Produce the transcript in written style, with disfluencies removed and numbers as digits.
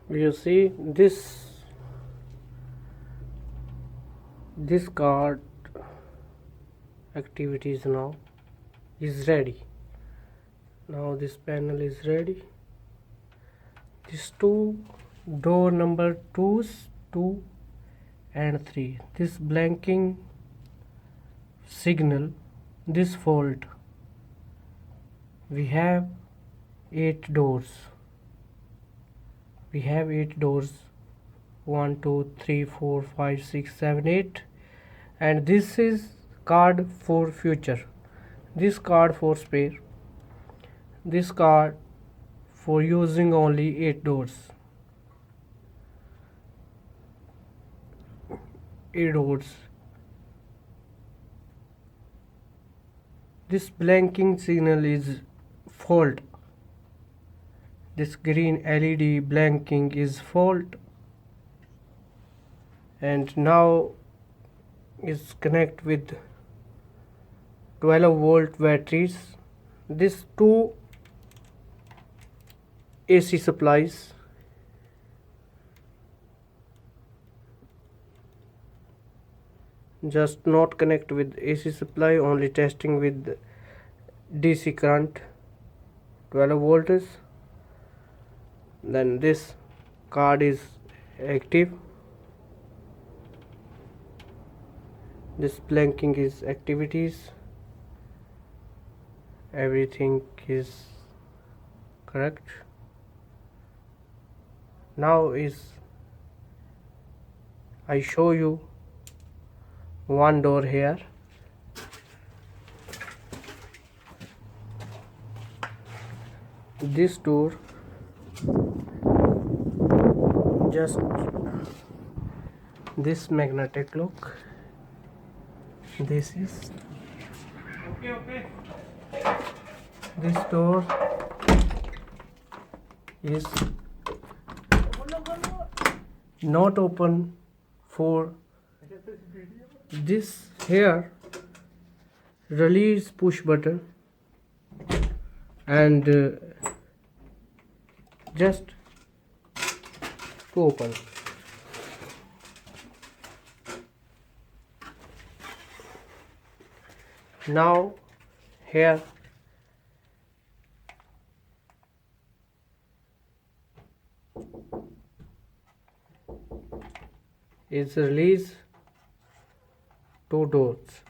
You see this card activities now is ready. Now this panel is ready. These two door number 2 and 3, this blanking signal, this fault. We have 8 doors. We have 8 doors, 1 2 3 4 5 6 7 8, and this is card for future, this card for spare, this card for using only 8 doors. 8 doors. This blanking signal is fault. This green LED blanking is fault, and now is connect with 12-volt batteries. This two AC supplies. Just not connect with AC supply, only testing with DC current 12 volts. Then this card is active. This blanking is activities. Everything is correct. Now I show you one door here. This door, just this magnetic lock. This is this door is not open for this. Here release push button, and just to open. Now here is release 2 doors.